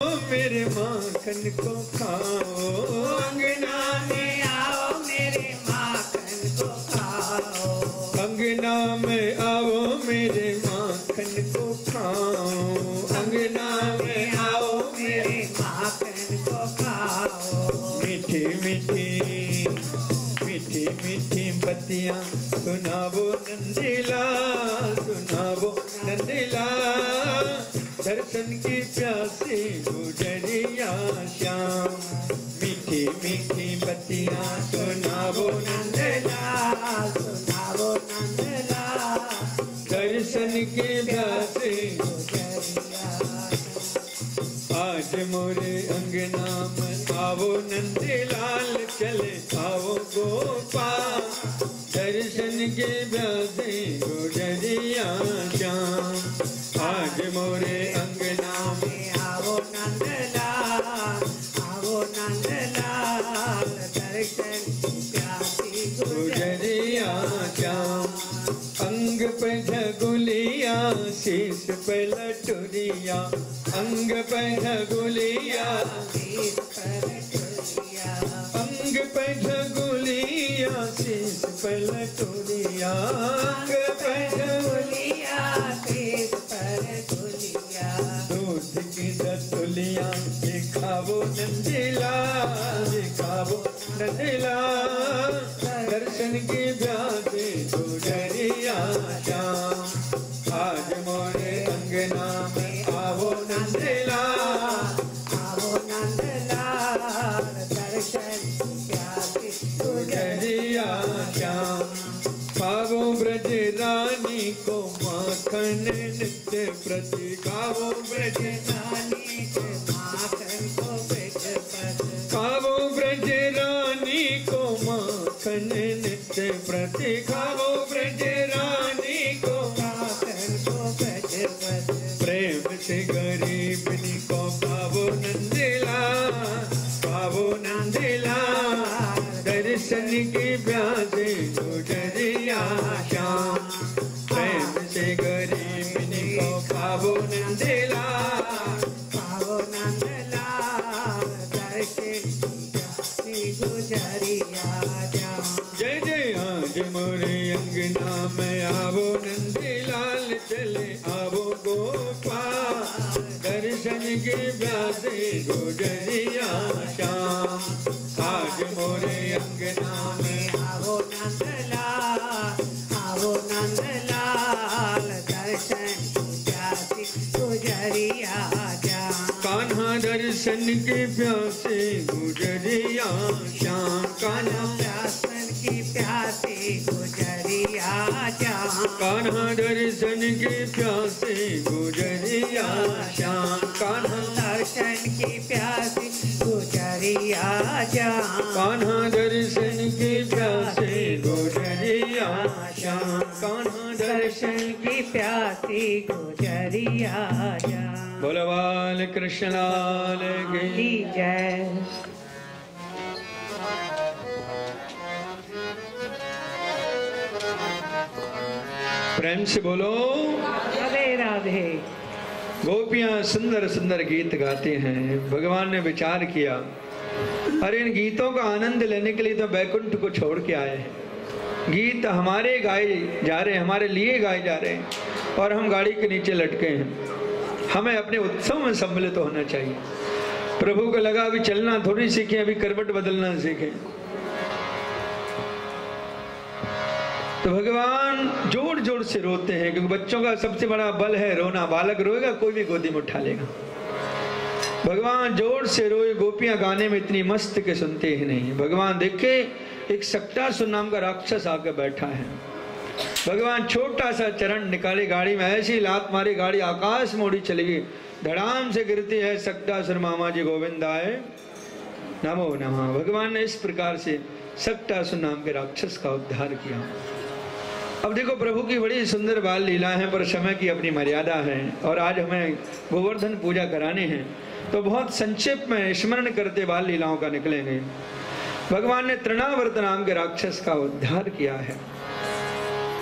मेरे माखन को खाओ, अंगना में आओ मेरे माखन को खाओ, अंगना में आओ मेरे माखन को खाओ, अंगना में आओ मेरे माखन को खाओ। मीठी मीठी मीठी मीठी बत्तियां सुनावो नंदीलाल, सुनावो नंदीलाल, दर्शन की प्यासी गुजरिया श्याम। मीठी मीठी बत्तियां सुनावो नंदलाल, सुनावो नंदलाल, दर्शन की प्यासी गुजरिया। आज मोरे अंगना में आवो नंदलाल, चले आओ गोपाल, दर्शन की प्यासी गुजरिया श्याम। आज मोरे अंगना में आओ नंदलाल, आओ नंदलाल, दर्शन की प्यासी गुजरिया श्याम। अंग पे झगुलिया शीश पे लटुरिया, अंग पे झगुलिया शीश पर टुरिया, अंग पे झगुलिया शीश पे लटुरिया, अंग पे झगुलिया शीश पर टुरिया। दूध की दतुलिया दिखावो नंदलाल, दिखावो नंदलाल, दर्शन की प्यासी गुजरिया श्याम। आज मोरे अंगना में आवो नंदलाल, आओ नंदलाल, दर्शन की प्यासी गुजरिया श्याम। पावो ब्रज रानी को माखन नित्य प्रति, गावो ब्रज रानी के माखन को ब्रज पति, गावो ब्रज रानी को माखन नित्य प्रति, गावो ब्रज रानी को माखन को ब्रज पति। प्रेम से गरीबनी को पावो नंदलाल, पावो नंदलाल, दर्शन की प्यासी गुजरिया श्याम। प्रेम से गरीबनी को पावो नंदलाल, पावो नंदलाल, दर्शन की प्यासी गुजरिया श्याम। जय जय। आज मोरे अंगना में आवो नंदलाल, चले आवो गोपाल, दर्शन की प्यासी गुजरिया श्याम। आज मोरे अंगना में आओ नंदलाल, आओ नंदलाल, दर्शन की प्यासी गुजरिया श्याम। कान्हा दर्शन की प्यासी गुजरिया श्याम, कान्हा दर्शन की प्यासी गुजरिया श्याम। कान्हा दर्शन की प्यासी गुजरिया श्याम, कान्हा दर्शन की प्यासी गुजरिया श्याम। कान्हा दर्शन की प्यासी गुजरिया श्याम, कान्हा दर्शन की प्यासी गुजरिया श्याम। बोलो बाल कृष्ण लाल की जय। प्रेम से बोलो राधे राधे। गोपियां सुंदर सुंदर गीत गाते हैं। भगवान ने विचार किया, अरे इन गीतों का आनंद लेने के लिए तो बैकुंठ को छोड़ के आए हैं। गीत हमारे गाए जा रहे हैं, हमारे लिए गाए जा रहे हैं, और हम गाड़ी के नीचे लटके हैं। हमें अपने उत्सव में सम्मिलित होना चाहिए। प्रभु को लगा अभी चलना थोड़ी सीखें, अभी करवट बदलना सीखें। तो भगवान जोर जोर से रोते हैं, क्योंकि बच्चों का सबसे बड़ा बल है रोना। बालक रोएगा, कोई भी गोदी में उठा लेगा। भगवान जोर से रोए, गोपियां गाने में इतनी मस्त के सुनते ही नहीं। भगवान देखे एक सक्टासुर नाम का राक्षस आकर बैठा है। भगवान छोटा सा चरण निकाले, गाड़ी में ऐसी लात मारी, गाड़ी आकाश में उड़ी चली गई, धड़ाम से गिरती है। सक्टासुर मामा जी गोविंदाय नमो नमः। भगवान ने इस प्रकार से सक्टासुर नाम के राक्षस का उद्धार किया। अब देखो, प्रभु की बड़ी सुंदर बाल लीला है, पर समय की अपनी मर्यादा है, और आज हमें गोवर्धन पूजा कराने हैं, तो बहुत संक्षेप में स्मरण करते बाल लीलाओं का निकलेंगे। भगवान ने तृणावर्त नाम के राक्षस का उद्धार किया है।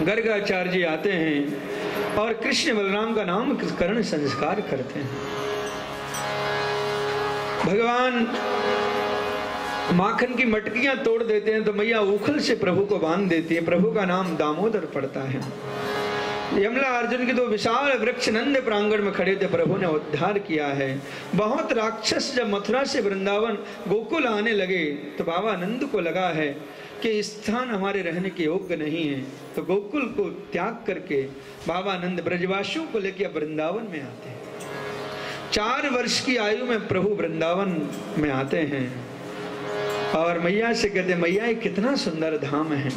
गर्गाचार्य जी आते हैं और कृष्ण बलराम का नामकरण संस्कार करते हैं। भगवान माखन की मटकियां तोड़ देते हैं तो मैया उखल से प्रभु को बांध देती है। प्रभु का नाम दामोदर पड़ता है। यमला अर्जुन के दो विशाल वृक्ष नंद प्रांगण में खड़े थे, प्रभु ने उद्धार किया है। बहुत राक्षस जब मथुरा से वृंदावन गोकुल आने लगे तो बाबा नंद को लगा है कि स्थान हमारे रहने के योग्य नहीं है, तो गोकुल को त्याग करके बाबा नंद ब्रजवासियों को लेकर वृंदावन में आते हैं। 4 वर्ष की आयु में प्रभु वृंदावन में आते हैं और मैया से कहते हैं, मैया ये कितना सुंदर धाम है,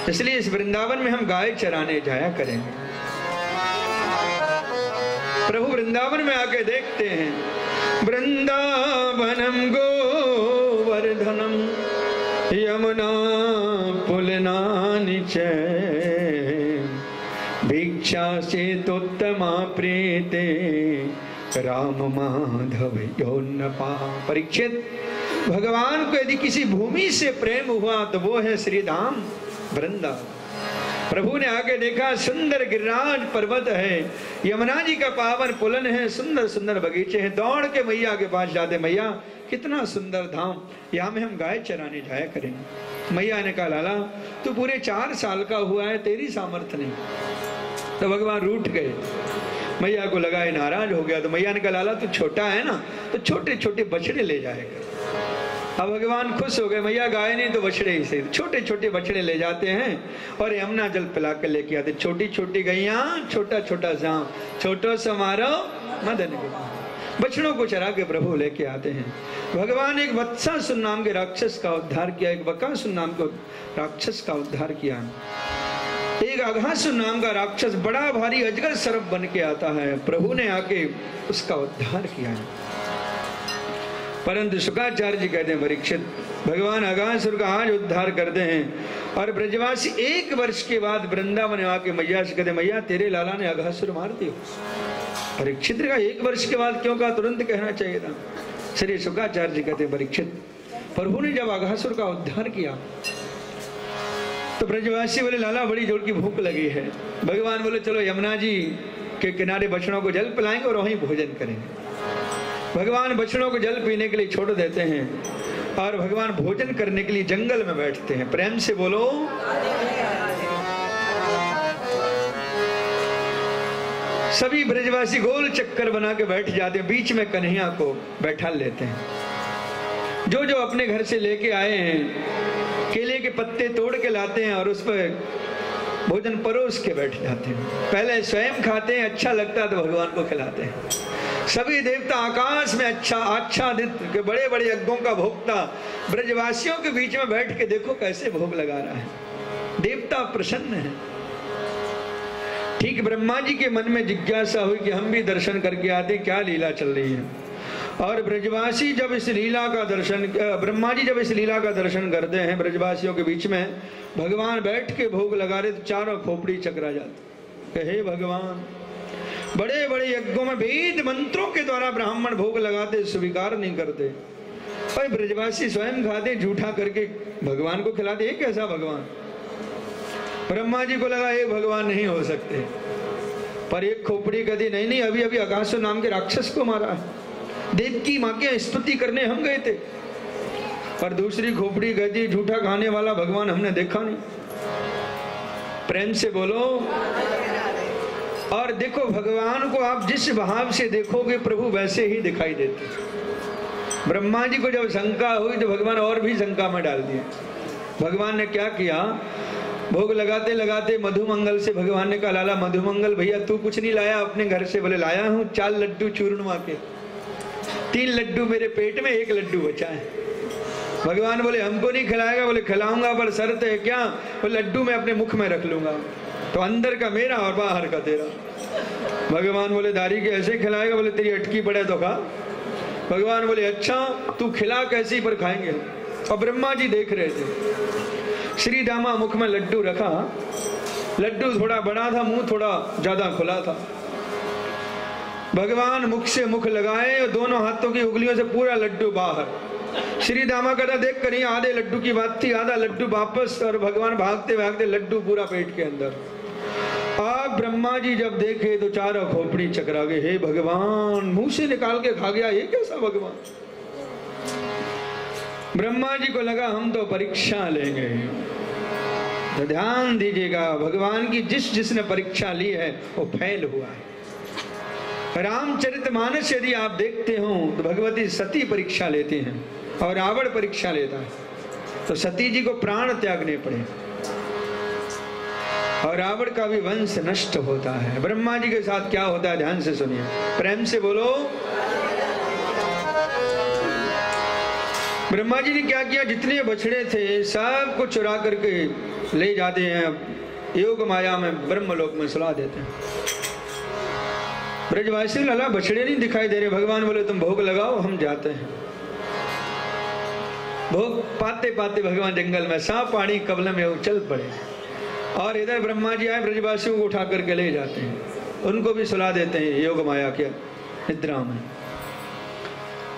इसलिए इस वृंदावन में हम गाय चराने जाया करेंगे। प्रभु वृंदावन में आके देखते हैं, वृंदावनम गोवर्धनम यमुना पुलनानि च भिक्षा से तोत्तमा प्रीते राम माधव योन्नपा। परीक्षित, भगवान को यदि किसी भूमि से प्रेम हुआ तो वो है श्री धाम वृंदावन। प्रभु ने आके देखा, सुंदर गिरिराज पर्वत है, यमुना जी का पावन पुलन है, सुंदर सुंदर बगीचे हैं। दौड़ के मैया के पास जाते, मैया कितना सुंदर धाम, यहाँ में हम गाय चराने जाया करेंगे। मैया ने कहा, लाला तू पूरे 4 साल का हुआ है, तेरी सामर्थ्य नहीं। तो भगवान रूठ गए, मैया को लगा ये नाराज हो गया। तो मैया ने कहा, लाला तू छोटा है ना, तो छोटे छोटे बछड़े ले जाएगा। अब भगवान खुश हो गए, मैया गाय नहीं तो बछड़े ही सही। छोटे छोटे बछड़े ले जाते हैं और यमुना जल पिला कर लेके आते। छोटी छोटी गैया छोटा छोटा सांप, छोटो समारो मदन। बछड़ों को चरा के प्रभु लेके आते हैं। भगवान एक वत्सासुर नाम के राक्षस का उद्धार किया, एक बकासुर नाम के राक्षस का उद्धार किया। एक अघासुर नाम का राक्षस बड़ा भारी अजगर सर्प बन के आता है, प्रभु ने आके उसका उद्धार किया है। परंतु शुक्राचार्य जी कहते हैं, परीक्षित भगवान अघासुर का आज उद्धार करते हैं और ब्रजवासी 1 वर्ष के बाद वृंदावन आके मैया से कहते, मैया तेरे लाला ने अघासुर मार दिया। परीक्षित का 1 वर्ष के बाद क्यों कहा, तुरंत कहना चाहिए था। श्री शुक्राचार्य जी कहते हैं, परीक्षित प्रभु ने जब अघासुर का उद्धार किया तो ब्रजवासी बोले, लाला बड़ी जोर की भूख लगी है। भगवान बोले, चलो यमुना जी के किनारे बछड़ों को जल पिलाएंगे और वहीं भोजन करेंगे। भगवान बछड़ों को जल पीने के लिए छोड़ देते हैं और भगवान भोजन करने के लिए जंगल में बैठते हैं। प्रेम से बोलो, सभी ब्रजवासी गोल चक्कर बना के बैठ जाते हैं, बीच में कन्हैया को बैठा लेते हैं। जो जो अपने घर से लेके आए हैं केले के पत्ते तोड़ के लाते हैं और उस पर भोजन परोस के बैठ जाते हैं। पहले स्वयं खाते हैं, अच्छा लगता है तो भगवान को खिलाते हैं। सभी देवता आकाश में आच्छादित के बड़े बड़े यज्ञों का भोक्ता ब्रजवासियों के बीच में बैठ के देखो कैसे भोग लगा रहा है। देवता प्रसन्न है। ठीक ब्रह्मा जी के मन में जिज्ञासा हुई कि हम भी दर्शन करके आते, क्या लीला चल रही है। और ब्रजवासी जब इस लीला का दर्शन, ब्रह्मा जी जब इस लीला का दर्शन करते हैं, ब्रजवासियों के बीच में भगवान बैठ के भोग लगा रहे तो चारों खोपड़ी चकरा जाती। हे भगवान, बड़े बड़े यज्ञों में वेद मंत्रों के द्वारा ब्राह्मण भोग लगाते, स्वीकार नहीं करते। भाई ब्रजवासी स्वयं खाते, झूठा करके भगवान को खिलाते। एक कैसा भगवान। ब्रह्मा जी को लगा ये भगवान नहीं हो सकते, पर एक खोपड़ी कहती नहीं नहीं, अभी अभी अघासुर नाम के राक्षस को मारा है, देव की मां की स्तुति करने हम गए थे। पर दूसरी खोपड़ी कहती झूठा खाने वाला भगवान हमने देखा नहीं। प्रेम से बोलो। और देखो भगवान को आप जिस भाव से देखोगे प्रभु वैसे ही दिखाई देते। ब्रह्मा जी को जब शंका हुई तो भगवान और भी शंका में डाल दिया। भगवान ने क्या किया, भोग लगाते लगाते मधुमंगल से भगवान ने कहा, लाला मधुमंगल भैया तू कुछ नहीं लाया अपने घर से? बोले लाया हूँ 4 लड्डू चूरमा के, 3 लड्डू मेरे पेट में, 1 लड्डू बचा है। भगवान बोले हमको नहीं खिलाएगा? बोले खिलाऊंगा, पर शर्त है क्या? वो लड्डू मैं अपने मुख में रख लूंगा, तो अंदर का मेरा और बाहर का तेरा। भगवान बोले दारी के ऐसे खिलाएगा? बोले तेरी अटकी पड़े तो खा। भगवान बोले अच्छा तू खिला कैसी, पर खाएंगे। और ब्रह्मा जी देख रहे थे। श्री दामा मुख में लड्डू रखा, लड्डू थोड़ा बड़ा था, मुंह थोड़ा ज्यादा खुला था। भगवान मुख से मुख लगाए और दोनों हाथों की उंगलियों से पूरा लड्डू बाहर। श्री दामा कहता देख कर, आधे लड्डू की बात थी, आधा लड्डू वापस, और भगवान भागते भागते लड्डू पूरा पेट के अंदर। आप ब्रह्मा जी जब देखे तो चारों खोपड़ी चकरा गए। हे भगवान, मुंह से निकाल के खा गया, ये कैसा भगवान। ब्रह्मा जी को लगा हम तो परीक्षा लेंगे। तो ध्यान दीजिएगा, भगवान की जिसने परीक्षा ली है वो फेल हुआ है। रामचरितमानस यदि आप देखते हो तो भगवती सती परीक्षा लेती हैं और रावण परीक्षा लेता है। तो सती जी को प्राण त्यागने पड़े और रावण का भी वंश नष्ट होता है। ब्रह्मा जी के साथ क्या होता है, ध्यान से सुनिए, प्रेम से बोलो। ब्रह्मा जी ने क्या किया, जितने बछड़े थे सब को चुरा करके ले जाते हैं, योग माया में ब्रह्मलोक में सुला देते हैं। ब्रजवासी लाला बछड़े नहीं दिखाई दे रहे। भगवान बोले तुम भोग लगाओ, हम जाते हैं। भोग पाते पाते भगवान जंगल में सांप पानी कबल में चल पड़े और इधर ब्रह्मा जी आए, ब्रजवासियों को उठा करके ले जाते हैं, उनको भी सुला देते हैं योग माया के निद्रा में।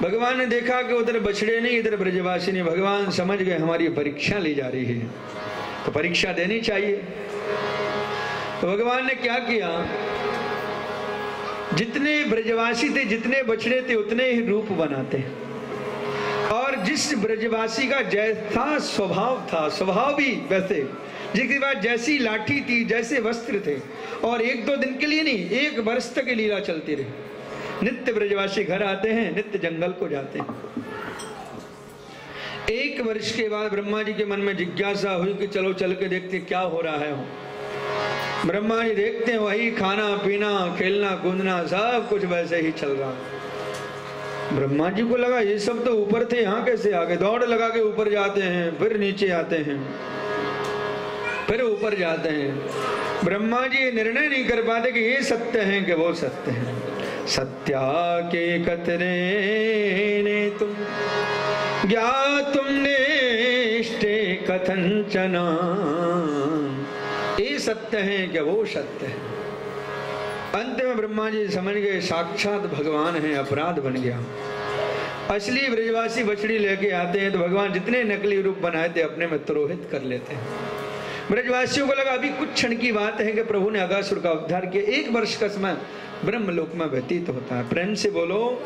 भगवान ने देखा कि उधर बछड़े नहीं, इधर ब्रजवासी नहीं। भगवान समझ गए हमारी परीक्षा ली जा रही है, तो परीक्षा देनी चाहिए। तो भगवान ने क्या किया, जितने ब्रजवासी थे, जितने बछड़े थे, उतने ही रूप बनाते हैं। और जिस ब्रजवासी का जैसा स्वभाव था, स्वभाव भी वैसे, जिसके बाद जैसी लाठी थी, जैसे वस्त्र थे, और एक दो दिन के लिए नहीं, एक वर्ष तक लीला चलती रही। नित्य ब्रजवासी घर आते हैं, नित्य जंगल को जाते हैं। एक वर्ष के बाद ब्रह्मा जी के मन में जिज्ञासा हुई कि चलो चल के देखते क्या हो रहा है। ब्रह्मा जी देखते हैं वही खाना पीना खेलना कूदना सब कुछ वैसे ही चल रहा। ब्रह्मा जी को लगा ये सब तो ऊपर थे, यहाँ कैसे आ गए। दौड़ लगा के ऊपर जाते हैं, फिर नीचे आते हैं, फिर ऊपर जाते हैं। ब्रह्मा जी निर्णय नहीं कर पाते कि ये सत्य है कि वो सत्य है। सत्या के कतरे ने तुम ज्ञातुम नेष्टे कथंचना, ये सत्य है कि वो सत्य है। अंत में ब्रह्मा जी समझ गए साक्षात भगवान है, अपराध बन गया। असली ब्रजवासी बछड़ी लेके आते हैं तो भगवान जितने नकली रूप बनाए थे अपने में तुरोहित कर लेते हैं। ब्रजवासियों को लगा अभी कुछ क्षण की बात है कि प्रभु ने अगासुर का उद्धार किया। एक वर्ष का समय ब्रह्मलोक में व्यतीत होता है। प्रेम से बोलो।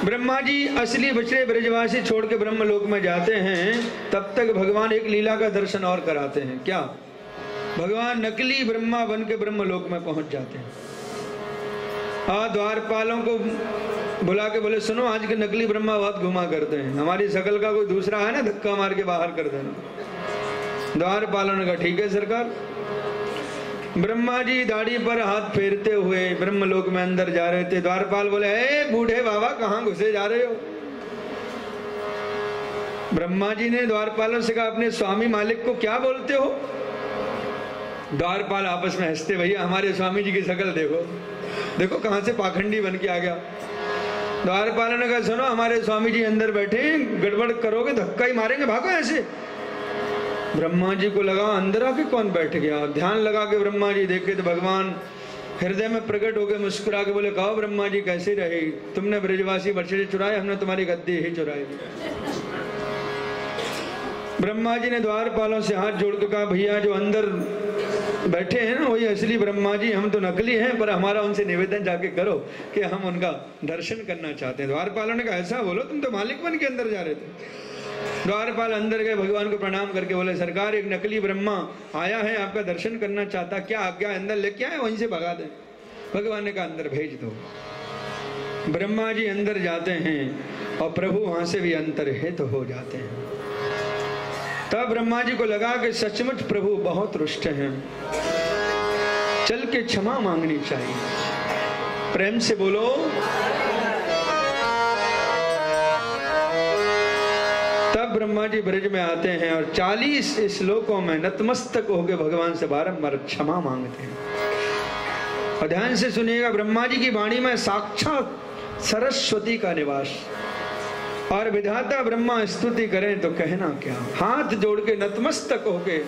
ब्रह्मा जी असली बछड़े ब्रजवासी छोड़ के ब्रह्मलोक में जाते हैं, तब तक भगवान एक लीला का दर्शन और कराते हैं। क्या? भगवान नकली ब्रह्मा बन के ब्रह्मलोक में पहुंच जाते हैं। द्वारपालों को बुला के बोले सुनो, आज के नकली ब्रह्मा बहुत घुमा करते हैं, हमारी शकल का कोई दूसरा है ना, धक्का मार के बाहर कर देना। द्वारपालों ने कहा ठीक है सरकार। ब्रह्मा जी दाढ़ी पर हाथ फेरते हुए ब्रह्मलोक में अंदर जा रहे थे। द्वारपाल बोले ए बूढ़े बाबा कहाँ घुसे जा रहे हो। ब्रह्मा जी ने द्वारपालों से कहा अपने स्वामी मालिक को क्या बोलते हो। द्वारपाल आपस में हंसते, भैया हमारे स्वामी जी की शकल देखो, देखो कहां से पाखंडी बन के आ गया। द्वारपाल ने कहा सुनो, हमारे स्वामी जी अंदर बैठे, गड़बड़ करोगे धक्का ही मारेंगे, भागो ऐसे। ब्रह्मा जी को लगा अंदर आके कौन बैठ गया। ध्यान लगा के ब्रह्मा जी देखे तो भगवान हृदय में प्रकट हो गए, मुस्कुरा के बोले कहो ब्रह्मा जी कैसे रहे, तुमने ब्रजवासी बछड़े चुराए, हमने तुम्हारी गद्दी ही चुराई। ब्रह्मा जी ने द्वारपालों से हाथ जोड़ के कहा भैया जो अंदर बैठे हैं ना वही असली ब्रह्मा जी, हम तो नकली हैं, पर हमारा उनसे निवेदन जाके करो कि हम उनका दर्शन करना चाहते हैं। द्वारपालों ने कहा ऐसा बोलो, तुम तो मालिक बन के अंदर जा रहे थे। द्वारपाल अंदर गए, भगवान को प्रणाम करके बोले सरकार एक नकली ब्रह्मा आया है, आपका दर्शन करना चाहता, क्या आज्ञा, अंदर लेके आए वहीं से भगा दें। भगवान ने कहा अंदर भेज दो। ब्रह्मा जी अंदर जाते हैं और प्रभु वहां से भी अंतर्हित हो जाते हैं। तब ब्रह्मा जी को लगा कि सचमुच प्रभु बहुत रुष्ट हैं, चल के क्षमा मांगनी चाहिए। प्रेम से बोलो। तब ब्रह्मा जी ब्रज में आते हैं और 40 श्लोकों में नतमस्तक होकर भगवान से बारंबार क्षमा मांगते हैं। और ध्यान से सुनिएगा, ब्रह्मा जी की वाणी में साक्षात सरस्वती का निवास, और विधाता ब्रह्मा स्तुति करें तो कहना क्या। हाथ जोड़ के नतमस्तक होके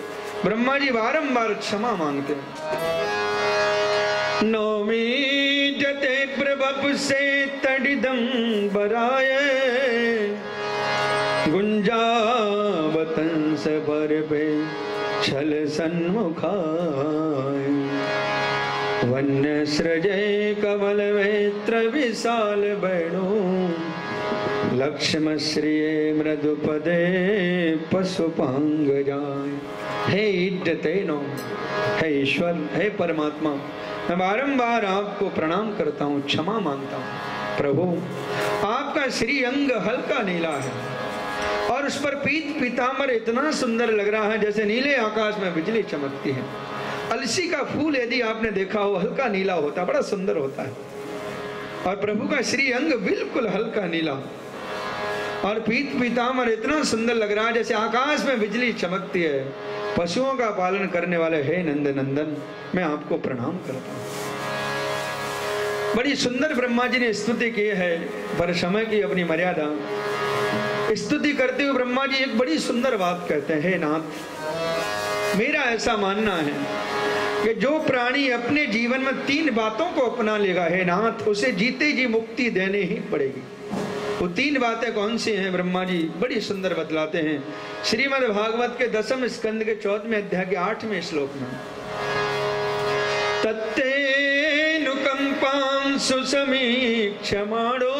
ब्रह्मा जी बारंबार क्षमा मांगते हैं। नौमी जते प्रभप से तडिदम बराये, गुंजावतंस भर पे छल सन्मुखाय वन्य सृजय कमल नेत्र विशाल बैणो लक्ष्म श्रिय मृदुपदे पशुपांग जाय। हे इड्डतेनो, हे ईश्वर, हे परमात्मा, मैं बारंबार आपको प्रणाम करता हूँ, क्षमा मांगता हूँ। प्रभु, आपका श्री अंग हल्का नीला है और उस पर पीत पीतांबर इतना सुंदर लग रहा है जैसे नीले आकाश में बिजली चमकती है। अलसी का फूल यदि आपने देखा हो हल्का नीला होता, बड़ा सुंदर होता है। और प्रभु का श्री अंग बिल्कुल हल्का नीला और पीत पीतांबर इतना सुंदर लग रहा है जैसे आकाश में बिजली चमकती है। पशुओं का पालन करने वाले हे नंद नंदन, मैं आपको प्रणाम करता हूँ। बड़ी सुंदर ब्रह्मा जी ने स्तुति की है, पर समय की अपनी मर्यादा। स्तुति करते हुए ब्रह्मा जी एक बड़ी सुंदर बात कहते हैं, हे नाथ, मेरा ऐसा मानना है कि जो प्राणी अपने जीवन में 3 बातों को अपना लेगा, हे नाथ, उसे जीते जी मुक्ति देनी ही पड़ेगी। वो 3 बातें कौन सी हैं? ब्रह्मा जी बड़ी सुंदर बतलाते हैं श्रीमद् भागवत के 10वें स्कंद के 14वें अध्याय के 8वें श्लोक में। तत्तेनुकंपां सुसमीक्षमाणो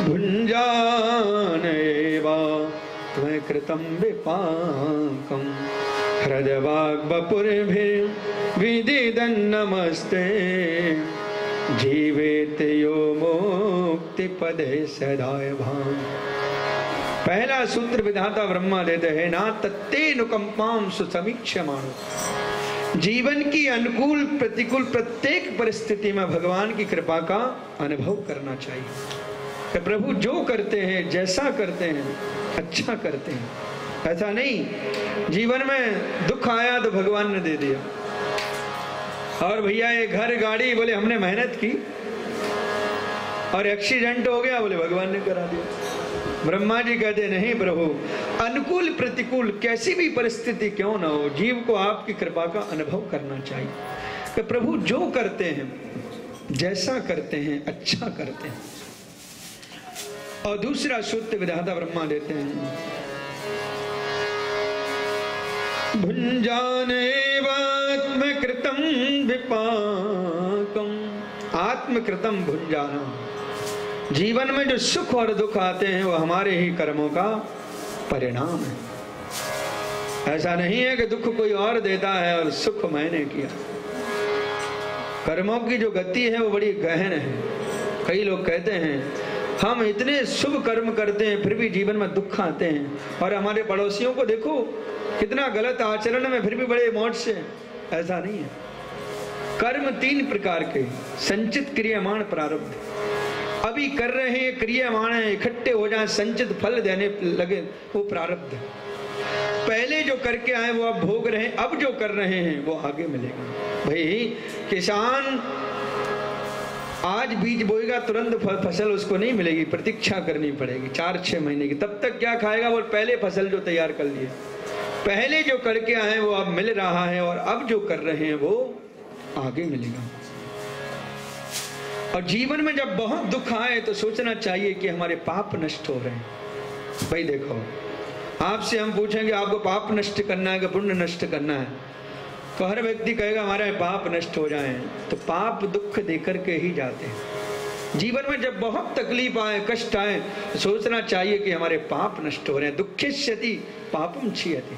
भुञ्जानैवा त्वकृतं विपाकं हृदवाग्वपुर्भिर्विदिदन्नमस्ते जीवेत यो मुक्ति पदे सदाय भान। पहला सूत्र विधाता ब्रह्मा देते हैं, ना तत्तेनुकंपां सुसमीक्षमाणो। जीवन की अनुकूल प्रतिकूल प्रत्येक परिस्थिति में भगवान की कृपा का अनुभव करना चाहिए कि प्रभु जो करते हैं, जैसा करते हैं, अच्छा करते हैं। ऐसा नहीं जीवन में दुख आया तो भगवान ने दे दिया, और भैया ये घर गाड़ी बोले हमने मेहनत की, और एक्सीडेंट हो गया बोले भगवान ने करा दिया। ब्रह्मा जी कहते नहीं प्रभु, अनुकूल प्रतिकूल कैसी भी परिस्थिति क्यों ना हो, जीव को आपकी कृपा का अनुभव करना चाहिए कि प्रभु जो करते हैं, जैसा करते हैं, अच्छा करते हैं। और दूसरा सूत्र विधाता ब्रह्मा देते हैं, भुञ्जानेवात्मकृतं विपाकम्। आत्मकृतं भुञ्जाना, जीवन में जो सुख और दुख आते हैं वो हमारे ही कर्मों का परिणाम है। ऐसा नहीं है कि दुख कोई और देता है और सुख मैंने किया। कर्मों की जो गति है वो बड़ी गहन है। कई लोग कहते हैं हम इतने शुभ कर्म करते हैं फिर भी जीवन में दुख आते हैं, और हमारे पड़ोसियों को देखो कितना गलत आचरण में फिर भी बड़े मौज से। ऐसा नहीं है। कर्म 3 प्रकार के, संचित, क्रियमाण, प्रारब्ध। अभी कर रहे हैं, क्रियमाण है, इकट्ठे हो जाए, संचित फल देने लगे, वो प्रारब्ध है। पहले जो करके आए वो अब भोग रहे हैं, अब जो कर रहे हैं वो आगे मिलेगा। भाई किसान आज बीज बोएगा तुरंत फसल उसको नहीं मिलेगी, प्रतीक्षा करनी पड़ेगी 4-6 महीने की। तब तक क्या खाएगा? वो पहले फसल जो तैयार कर लिए, पहले जो करके आए वो अब मिल रहा है, और अब जो कर रहे हैं वो आगे मिलेगा। और जीवन में जब बहुत दुख आए तो सोचना चाहिए कि हमारे पाप नष्ट हो रहे हैं। भाई देखो, आपसे हम पूछेंगे आपको पाप नष्ट करना है कि पुण्य नष्ट करना है, तो हर व्यक्ति कहेगा हमारे पाप नष्ट हो जाएं। तो पाप दुख देकर के ही जाते हैं। जीवन में जब बहुत तकलीफ आए, कष्ट आए, तो सोचना चाहिए कि हमारे पाप नष्ट हो रहे हैं। दुःखिष्यति पापम क्षीयति।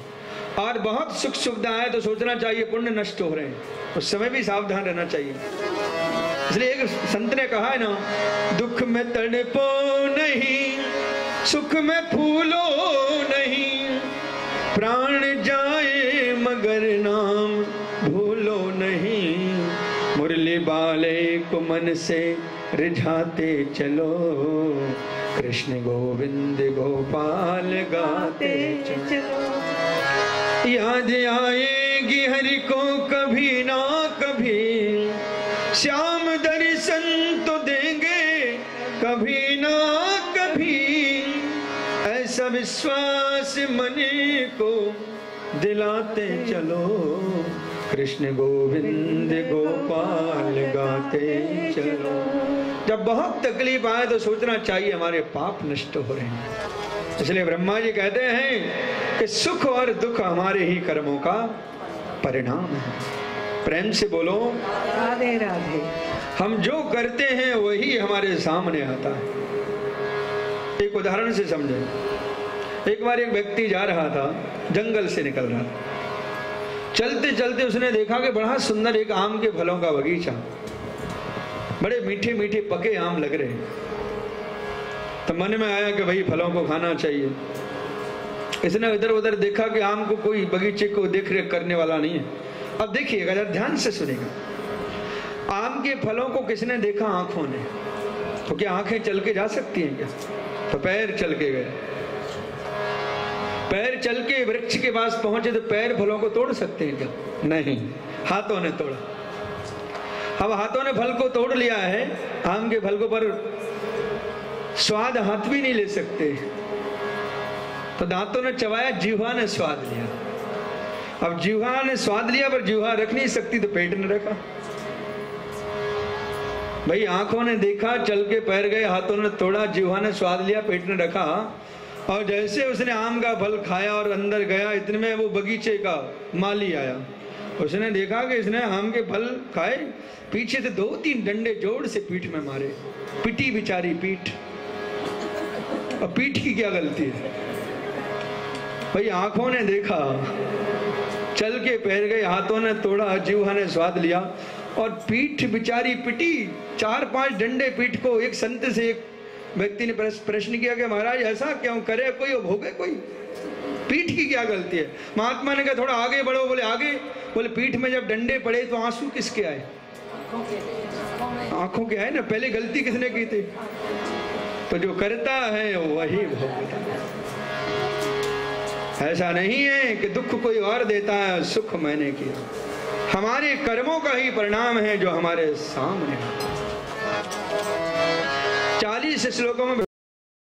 और बहुत सुख सुविधा आए तो सोचना चाहिए पुण्य नष्ट हो रहे हैं। उस समय भी सावधान रहना चाहिए। इसलिए एक संत ने कहा है ना, दुख में तड़पो नहीं, सुख में फूलो नहीं, प्राण जाए मगर नाम भूलो नहीं, मुरली बाले को मन से रिझाते चलो, कृष्ण गोविंद गोपाल गाते चलो। याद आएगी हरि को कभी ना कभी, श्याम दर्शन तो देंगे कभी ना कभी, ऐसा विश्वास मन को दिलाते चलो, कृष्ण गोविंद गोपाल गाते चलो। जब बहुत तकलीफ आए तो सोचना चाहिए हमारे पाप नष्ट हो रहे हैं। इसलिए ब्रह्मा जी कहते हैं कि सुख और दुख हमारे ही कर्मों का परिणाम है। प्रेम से बोलो राधे राधे। हम जो करते हैं वही हमारे सामने आता है। एक उदाहरण से समझे। एक बार एक व्यक्ति जा रहा था, जंगल से निकल रहा था। चलते चलते उसने देखा कि बड़ा सुंदर एक आम के फलों का बगीचा, बड़े मीठे मीठे पके आम लग रहे हैं। तो मन में आया कि भाई फलों को खाना चाहिए। इसने इधर उधर देखा कि आम को कोई बगीचे को देख रेख करने वाला नहीं है। अब देखिएगा, जरा ध्यान से सुनेगा। आम के फलों को किसने देखा? आंखों ने। तो क्या आंखें चल के जा सकती हैं क्या? तो पैर चल के गए। पैर चल के वृक्ष के पास पहुंचे तो पैर फलों को तोड़ सकते हैं क्या? नहीं, हाथों ने तोड़ा। अब हाथों ने फल को तोड़ लिया है, आम के फल को, पर स्वाद हाथ भी नहीं ले सकते। तो दांतों ने चबाया, जीवा ने स्वाद लिया। अब जीवा ने स्वाद लिया पर जीवा रख नहीं सकती, तो पेट ने रखा। भाई आंखों ने देखा, चल के पैर गए, हाथों ने तोड़ा, जीवा ने स्वाद लिया, पेट ने रखा। और जैसे उसने आम का फल खाया और अंदर गया, इतने में वो बगीचे का माली आया। उसने देखा कि इसने आम के फल खाए, पीछे से 2-3 डंडे जोर से पीठ में मारे। पिटी बेचारी पीठ। अब पीठ की क्या गलती है? भाई आंखों ने देखा, चल के पैर गए, हाथों ने तोड़ा, जीवा ने स्वाद लिया, और पीठ बेचारी पिटी। 4-5 डंडे पीठ को। एक संत से एक व्यक्ति ने प्रश्न किया कि महाराज ऐसा क्यों करे, कोई भोगे कोई? पीठ की क्या गलती है? महात्मा ने कहा थोड़ा आगे बढ़ो। बोले आगे? बोले पीठ में जब डंडे पड़े तो आंसू किसके आए? आंखों के आए ना। पहले गलती किसने की थी? तो जो करता है वही भोगता है। ऐसा नहीं है कि दुख कोई और देता है, सुख मैंने किया। हमारे कर्मों का ही परिणाम है जो हमारे सामने। 40 श्लोकों में